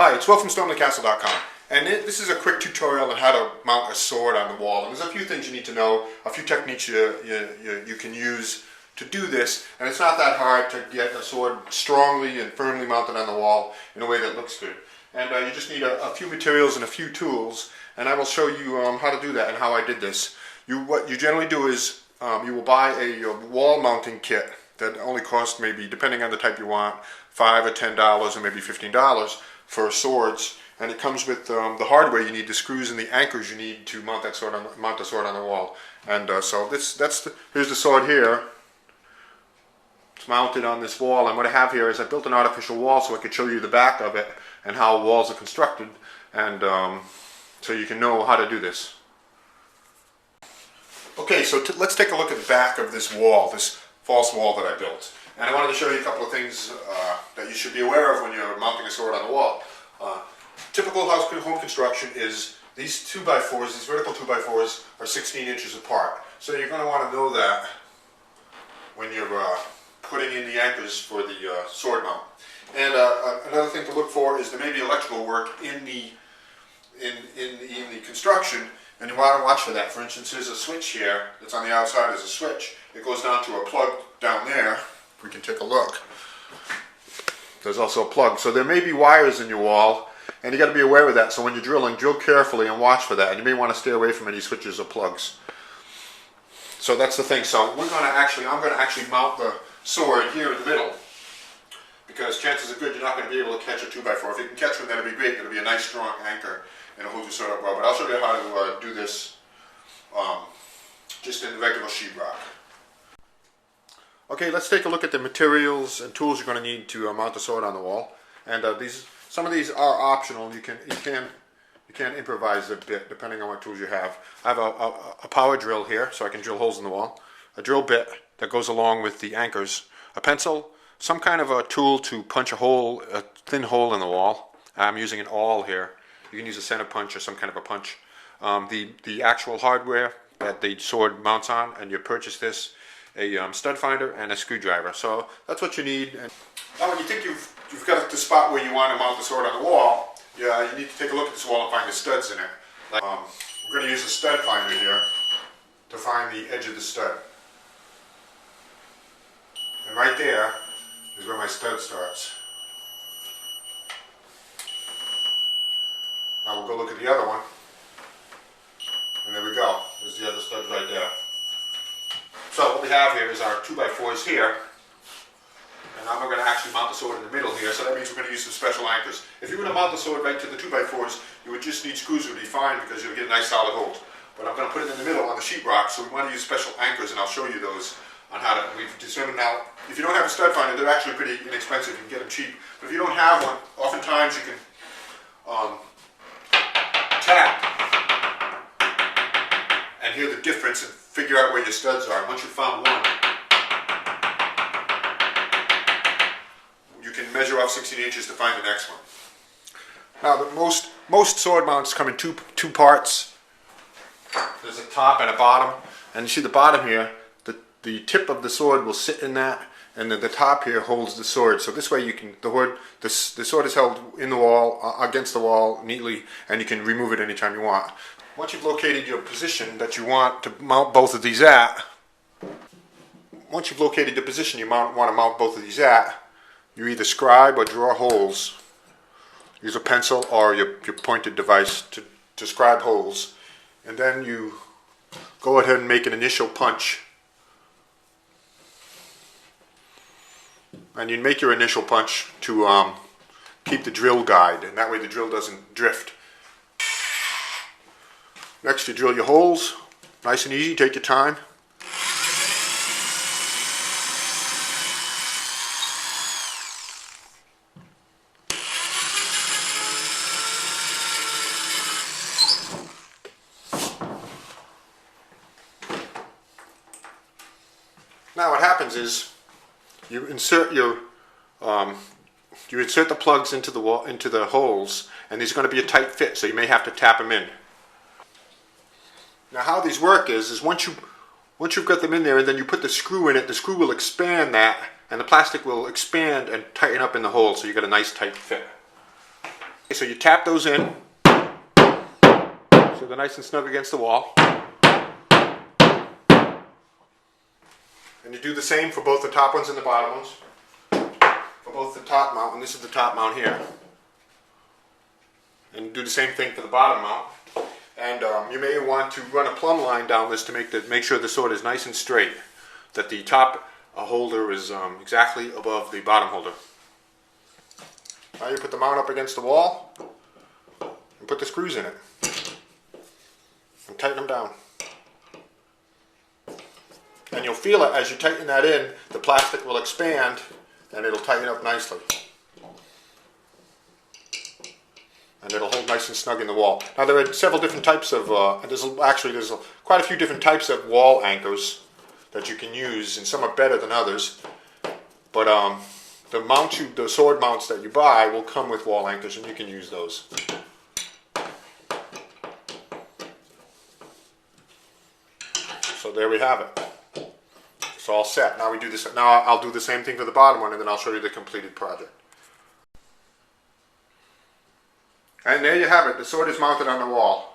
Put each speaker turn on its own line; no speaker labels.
Hi, it's Will from StormTheCastle.com, and this is a quick tutorial on how to mount a sword on the wall. And there's a few things you need to know, a few techniques you can use to do this, and it's not that hard to get a sword strongly and firmly mounted on the wall in a way that looks good. And you just need a few materials and a few tools, and I will show you how to do that and how I did this. What you generally do is you will buy a wall mounting kit that only costs, maybe, depending on the type you want, $5 or $10 or maybe $15 for swords, and it comes with the hardware you need, the screws and the anchors you need to mount that sword on the wall. And so here's the sword here. It's mounted on this wall, and what I have here is I built an artificial wall so I could show you the back of it and how walls are constructed, and so you can know how to do this. Okay, so let's take a look at the back of this wall, this false wall that I built. And I wanted to show you a couple of things that you should be aware of when you're mounting a sword on the wall. Typical home construction is these 2x4s, these vertical 2x4s are 16 inches apart. So you're going to want to know that when you're putting in the anchors for the sword mount. And another thing to look for is there may be electrical work in the construction, and you want to watch for that. For instance, there's a switch here that's on the outside. There's a switch. It goes down to a plug down there. We can take a look. There's also a plug. So there may be wires in your wall, and you got to be aware of that. So when you're drilling, drill carefully and watch for that. And you may want to stay away from any switches or plugs. So that's the thing. So I'm going to actually mount the sword here in the middle, because chances are good you're not going to be able to catch a 2x4. If you can catch one, that'll be great. It'll be a nice strong anchor and it'll hold your sword up well. But I'll show you how to do this just in the regular sheetrock. Okay, let's take a look at the materials and tools you're going to need to mount the sword on the wall. And some of these are optional. You can improvise a bit depending on what tools you have. I have a power drill here, so I can drill holes in the wall. A drill bit that goes along with the anchors. A pencil, some kind of a tool to punch a thin hole in the wall. I'm using an awl here. You can use a center punch or some kind of a punch. The actual hardware that the sword mounts on, and you purchase this, a stud finder and a screwdriver. So that's what you need. And now when you think you've got the spot where you want to mount the sword on the wall, you need to take a look at this wall and find the studs in it. We're going to use a stud finder here to find the edge of the stud. And right there is where my stud starts. Now we'll go look at the other one. And there we go. There's the other stud right there. So what we have here is our 2x4s here, and now we're going to actually mount the sword in the middle here, so that means we're going to use some special anchors. If you were to mount the sword right to the 2x4s, you would just need screws, would be fine, because you'll get a nice solid hold. But I'm going to put it in the middle on the sheetrock, so we want to use special anchors, and I'll show you those on how to. We've determined now, if you don't have a stud finder, they're actually pretty inexpensive, you can get them cheap. But if you don't have one, oftentimes you can tap and hear the difference and figure out where your studs are. Once you've found one, you can measure off 16 inches to find the next one. Now, most sword mounts come in two parts. There's a top and a bottom, and you see the bottom here. The tip of the sword will sit in that, and then the top here holds the sword. So this way you can the sword is held in the wall, against the wall neatly, and you can remove it anytime you want. Once you've located your position that you want to mount both of these at, once you've located the position you want to mount both of these at, you either scribe or draw holes. Use a pencil or your pointed device to scribe holes, and then you go ahead and make an initial punch. And you make your initial punch to keep the drill guide, and that way the drill doesn't drift. Next, you drill your holes, nice and easy, take your time. Now what happens is you insert the plugs into the holes, and these are going to be a tight fit, so you may have to tap them in. Now how these work is once you've got them in there and then you put the screw in it, the screw will expand that, and the plastic will expand and tighten up in the hole, so you get a nice tight fit. So you tap those in so they're nice and snug against the wall. And you do the same for both the top ones and the bottom ones. For both the top mount, and this is the top mount here. And do the same thing for the bottom mount. And you may want to run a plumb line down this to make sure the sword is nice and straight. That the top holder is exactly above the bottom holder. Now you put the mount up against the wall and put the screws in it. And tighten them down. And you'll feel it as you tighten that in, the plastic will expand and it'll tighten up nicely. And it'll hold nice and snug in the wall. Now there are several different types of, there's quite a few different types of wall anchors that you can use, and some are better than others. But the sword mounts that you buy will come with wall anchors, and you can use those. So there we have it. It's all set. Now we do this. Now I'll do the same thing for the bottom one, and then I'll show you the completed project. And there you have it. The sword is mounted on the wall.